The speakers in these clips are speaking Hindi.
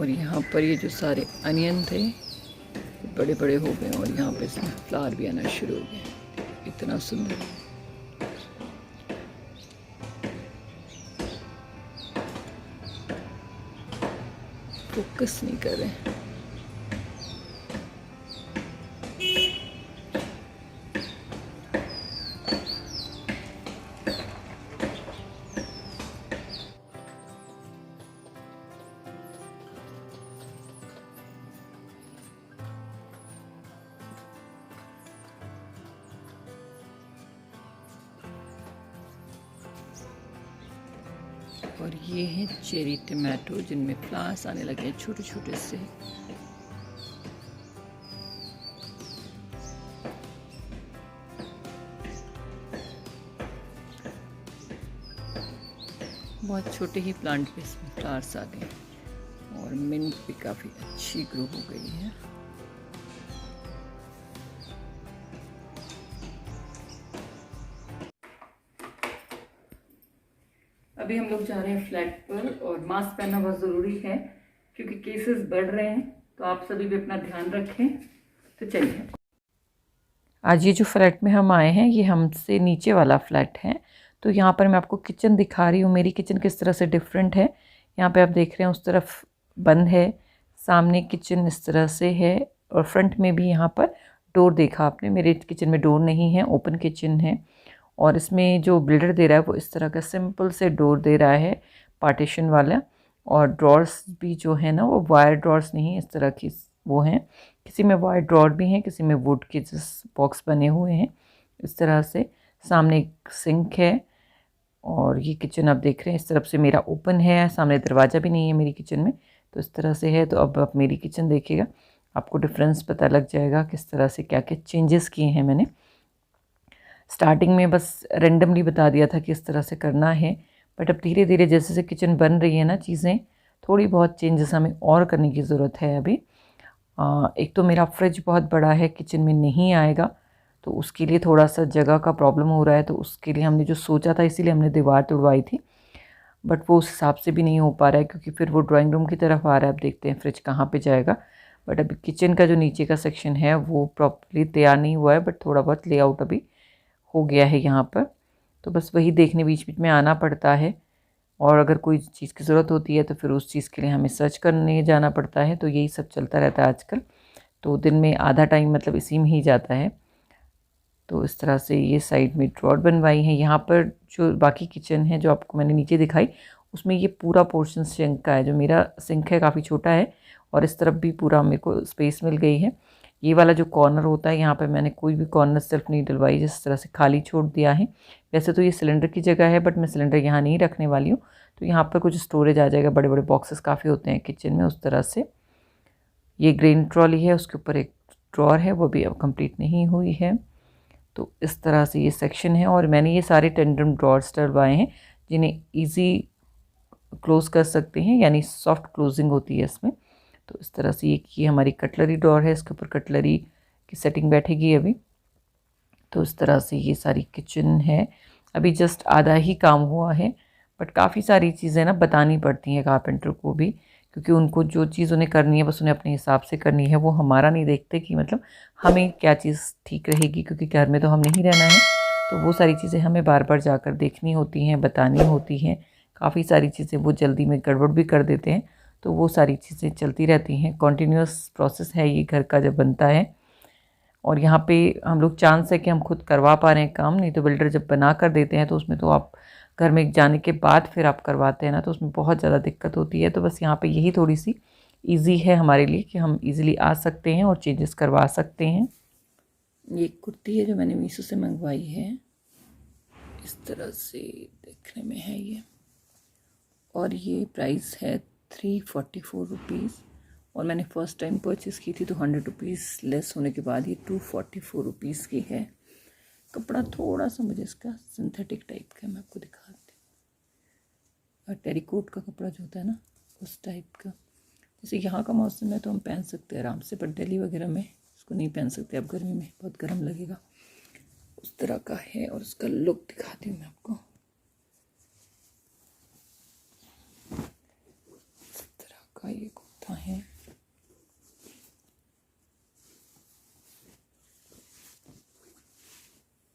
और यहाँ पर ये जो सारे अनियन थे बड़े बड़े हो गए और यहाँ पे इसमें फ्लावर भी आना शुरू हो गया। इतना सुंदर। फोकस नहीं कर रहे। और ये है चेरी टमाटो जिनमें फ्लावर्स आने लगे हैं छोटे छोटे से। बहुत छोटे ही प्लांट पे इसमें फ्लावर्स आ गए और मिंट भी काफ़ी अच्छी ग्रो हो गई है। अभी हम लोग जा रहे हैं फ्लैट पर और मास्क पहनना बहुत ज़रूरी है क्योंकि केसेस बढ़ रहे हैं, तो आप सभी भी अपना ध्यान रखें। तो चलिए, आज ये जो फ्लैट में हम आए हैं ये हमसे नीचे वाला फ्लैट है। तो यहाँ पर मैं आपको किचन दिखा रही हूँ। मेरी किचन किस तरह से डिफरेंट है। यहाँ पे आप देख रहे हैं उस तरफ बंद है, सामने किचन इस तरह से है और फ्रंट में भी यहाँ पर डोर देखा आपने। मेरे किचन में डोर नहीं है, ओपन किचन है। और इसमें जो बिल्डर दे रहा है वो इस तरह का सिंपल से डोर दे रहा है पार्टीशन वाला। और ड्रॉर्स भी जो है ना वो वायर ड्रॉर्स नहीं, इस तरह की वो हैं। किसी में वायर ड्रॉर भी हैं, किसी में वुड के जिस बॉक्स बने हुए हैं इस तरह से। सामने एक सिंक है और ये किचन आप देख रहे हैं इस तरफ से मेरा ओपन है, सामने दरवाज़ा भी नहीं है मेरी किचन में, तो इस तरह से है। तो अब आप मेरी किचन देखिएगा, आपको डिफरेंस पता लग जाएगा किस तरह से क्या क्या चेंजेस किए हैं मैंने। स्टार्टिंग में बस रेंडमली बता दिया था कि इस तरह से करना है, बट अब धीरे धीरे जैसे जैसे किचन बन रही है ना, चीज़ें थोड़ी बहुत चेंजेस हमें और करने की ज़रूरत है अभी। एक तो मेरा फ्रिज बहुत बड़ा है, किचन में नहीं आएगा, तो उसके लिए थोड़ा सा जगह का प्रॉब्लम हो रहा है। तो उसके लिए हमने जो सोचा था इसीलिए हमने दीवार तुड़वाई थी, बट वो उस हिसाब से भी नहीं हो पा रहा है क्योंकि फिर वो ड्राइंग रूम की तरफ आ रहा है। अब देखते हैं फ्रिज कहाँ पे जाएगा। बट अभी किचन का जो नीचे का सेक्शन है वो प्रॉपर्ली तैयार नहीं हुआ है, बट थोड़ा बहुत लेआउट अभी हो गया है यहाँ पर। तो बस वही देखने बीच बीच में आना पड़ता है और अगर कोई चीज़ की ज़रूरत होती है तो फिर उस चीज़ के लिए हमें सर्च करने जाना पड़ता है। तो यही सब चलता रहता है आजकल। तो दिन में आधा टाइम मतलब इसी में ही जाता है। तो इस तरह से ये साइड में ड्रॉर बनवाई है। यहाँ पर जो बाकी किचन है जो आपको मैंने नीचे दिखाई, उसमें ये पूरा पोर्शन सिंक का है। जो मेरा सिंक है काफ़ी छोटा है और इस तरफ भी पूरा मेरे को स्पेस मिल गई है। ये वाला जो कॉर्नर होता है यहाँ पे मैंने कोई भी कॉर्नर सेल्फ नहीं डलवाई, जिस तरह से खाली छोड़ दिया है। वैसे तो ये सिलेंडर की जगह है, बट मैं सिलेंडर यहाँ नहीं रखने वाली हूँ। तो यहाँ पर कुछ स्टोरेज आ जाएगा, बड़े बड़े बॉक्सेस काफ़ी होते हैं किचन में उस तरह से। ये ग्रेन ट्रॉली है, उसके ऊपर एक ड्रॉर है, वो भी अब कंप्लीट नहीं हुई है। तो इस तरह से ये सेक्शन है और मैंने ये सारे टेंडम ड्रॉर्स डलवाए हैं जिन्हें ईजी क्लोज़ कर सकते हैं, यानी सॉफ्ट क्लोजिंग होती है इसमें। तो इस तरह से ये हमारी कटलरी ड्रॉर है, इसके ऊपर कटलरी की सेटिंग बैठेगी अभी। तो इस तरह से ये सारी किचन है। अभी जस्ट आधा ही काम हुआ है, बट काफ़ी सारी चीज़ें ना बतानी पड़ती हैं कारपेंटर को भी, क्योंकि उनको जो चीज़ उन्हें करनी है बस उन्हें अपने हिसाब से करनी है। वो हमारा नहीं देखते कि मतलब हमें क्या चीज़ ठीक रहेगी, क्योंकि घर में तो हम नहीं रहना है। तो वो सारी चीज़ें हमें बार बार जाकर देखनी होती हैं, बतानी होती हैं। काफ़ी सारी चीज़ें वो जल्दी में गड़बड़ भी कर देते हैं, तो वो सारी चीज़ें चलती रहती हैं। कॉन्टीन्यूअस प्रोसेस है ये घर का जब बनता है। और यहाँ पे हम लोग चांस है कि हम खुद करवा पा रहे हैं काम, नहीं तो बिल्डर जब बना कर देते हैं तो उसमें तो आप घर में जाने के बाद फिर आप करवाते हैं ना, तो उसमें बहुत ज़्यादा दिक्कत होती है। तो बस यहाँ पे यही थोड़ी सी इजी है हमारे लिए कि हम इजीली आ सकते हैं और चेंजेस करवा सकते हैं। ये कुर्ती है जो मैंने मीशो से मंगवाई है, इस तरह से देखने में है ये, और ये प्राइस है 344 रुपीज़। और मैंने फ़र्स्ट टाइम परचेज़ की थी तो 100 रुपीज़ लेस होने के बाद ये 244 रुपीज़ की है। कपड़ा थोड़ा सा मुझे इसका सिंथेटिक टाइप का, मैं आपको दिखाती हूँ। टेरिकोट का कपड़ा जो होता है ना उस टाइप का। जैसे यहाँ का मौसम है तो हम पहन सकते हैं आराम से, बट दिल्ली वगैरह में इसको नहीं पहन सकते, अब गर्मी में बहुत गर्म लगेगा। उस तरह का है और उसका लुक दिखाती हूँ मैं आपको। इस तरह का ये कुर्ता यहाँ है।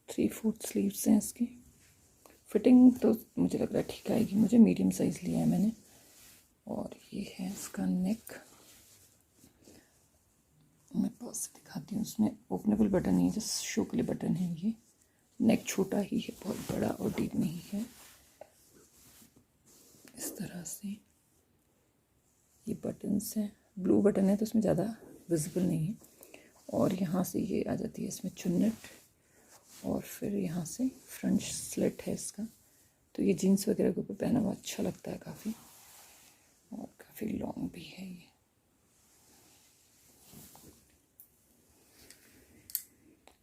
थ्री फोर्थ स्लीव्स हैं इसकी। फिटिंग तो मुझे लग रहा है ठीक आएगी, मुझे मीडियम साइज़ लिया है मैंने। और ये है इसका नेक, मैं पास से दिखाती हूँ। उसमें ओपनेबल बटन नहीं है, जस्ट शो के लिए बटन है। ये नेक छोटा ही है, बहुत बड़ा और डीप नहीं है। इस तरह से ये बटन्स हैं, ब्लू बटन है तो उसमें ज़्यादा विजिबल नहीं है। और यहाँ से ये आ जाती है इसमें चुन्नट, और फिर यहाँ से फ्रंट स्लिट है इसका। तो ये जीन्स वगैरह के ऊपर पहना हुआ अच्छा लगता है काफ़ी, और काफ़ी लॉन्ग भी है। ये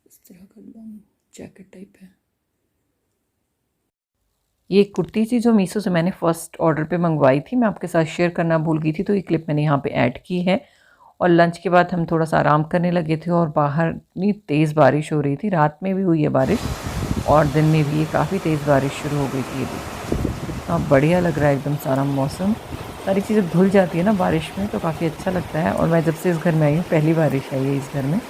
इस तरह का लॉन्ग जैकेट टाइप है। ये एक कुर्ती थी जो मीशो से मैंने फ़र्स्ट ऑर्डर पे मंगवाई थी, मैं आपके साथ शेयर करना भूल गई थी, तो ये क्लिप मैंने यहाँ पे ऐड की है। और लंच के बाद हम थोड़ा सा आराम करने लगे थे, और बाहर इतनी तेज़ बारिश हो रही थी। रात में भी हुई है बारिश, और दिन में भी ये काफ़ी तेज़ बारिश शुरू हो गई थी। ये भी इतना बढ़िया लग रहा है एकदम सारा मौसम। सारी चीज़ें धुल जाती है ना बारिश में, तो काफ़ी अच्छा लगता है। और मैं जब से इस घर में आई हूँ, पहली बारिश आई है इस घर में।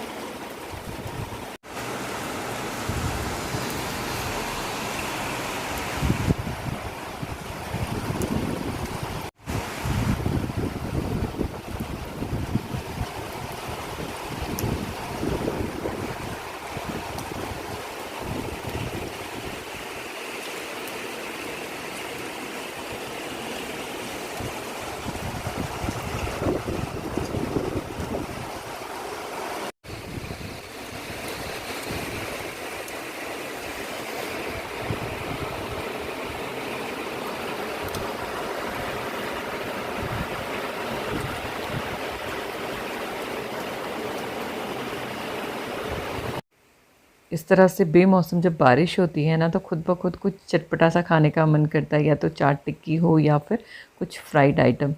इस तरह से बेमौसम जब बारिश होती है ना, तो खुद ब खुद कुछ चटपटा सा खाने का मन करता है, या तो चाट टिक्की हो या फिर कुछ फ्राइड आइटम।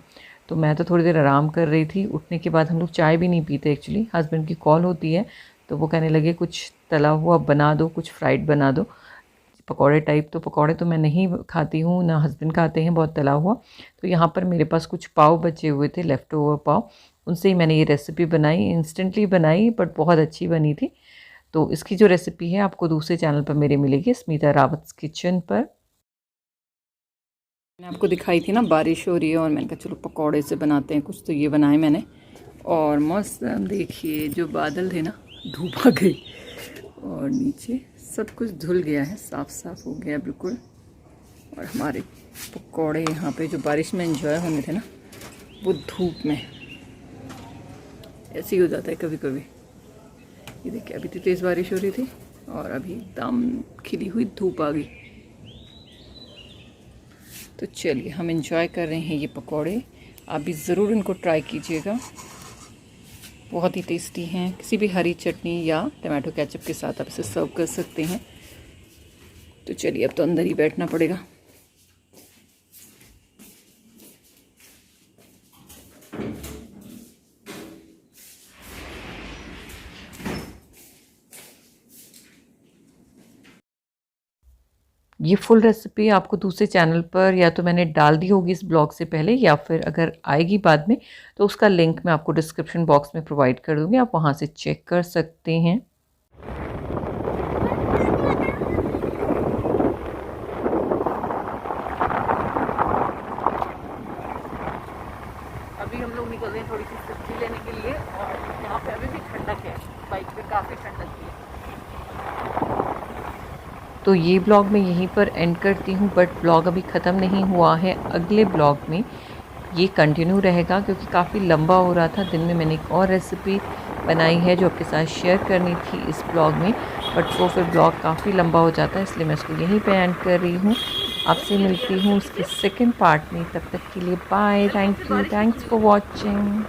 तो मैं तो थोड़ी देर आराम कर रही थी। उठने के बाद हम लोग चाय भी नहीं पीते एक्चुअली, हस्बैंड की कॉल होती है तो वो कहने लगे कुछ तला हुआ बना दो, कुछ फ्राइड बना दो, पकौड़े टाइप। तो पकौड़े तो मैं नहीं खाती हूँ, ना हस्बैंड खाते हैं बहुत तला हुआ। तो यहाँ पर मेरे पास कुछ पाव बचे हुए थे, लेफ़्ट ओवर पाव, उनसे ही मैंने ये रेसिपी बनाई। इंस्टेंटली बनाई बट बहुत अच्छी बनी थी। तो इसकी जो रेसिपी है आपको दूसरे चैनल पर मेरे मिलेगी, स्मिता रावत किचन पर। मैंने आपको दिखाई थी ना बारिश हो रही है, और मैंने कहा चलो पकौड़े से बनाते हैं कुछ। तो ये बनाए मैंने, और मौसम देखिए, जो बादल थे ना, धूप आ गई और नीचे सब कुछ धुल गया है, साफ साफ हो गया बिल्कुल। और हमारे पकौड़े यहाँ पे जो बारिश में एंजॉय होने थे ना, वो धूप में ऐसे ही हो जाता है कभी कभी। ये देखिए, अभी तो तेज़ बारिश हो रही थी और अभी एकदम खिली हुई धूप आ गई। तो चलिए, हम एंजॉय कर रहे हैं ये पकौड़े। आप भी ज़रूर इनको ट्राई कीजिएगा, बहुत ही टेस्टी हैं। किसी भी हरी चटनी या टमाटो केचप के साथ आप इसे सर्व कर सकते हैं। तो चलिए, अब तो अंदर ही बैठना पड़ेगा। ये फुल रेसिपी आपको दूसरे चैनल पर या तो मैंने डाल दी होगी इस ब्लॉग से पहले, या फिर अगर आएगी बाद में तो उसका लिंक मैं आपको डिस्क्रिप्शन बॉक्स में प्रोवाइड कर दूँगी, आप वहाँ से चेक कर सकते हैं। अभी हम लोग निकल रहे हैं थोड़ी सी सब्जी लेने के लिए, और यहाँ पे अभी भी ठंडक है, बाइक पे काफ़ी ठंडक है। तो ये ब्लॉग मैं यहीं पर एंड करती हूँ, बट ब्लॉग अभी ख़त्म नहीं हुआ है। अगले ब्लॉग में ये कंटिन्यू रहेगा, क्योंकि काफ़ी लंबा हो रहा था। दिन में मैंने एक और रेसिपी बनाई है जो आपके साथ शेयर करनी थी इस ब्लॉग में, बट वो फिर ब्लॉग काफ़ी लंबा हो जाता है, इसलिए मैं इसको यहीं पे एंड कर रही हूँ। आपसे मिलती हूँ उसके सेकंड पार्ट में। तब तक के लिए bye, thank you, thanks for watching.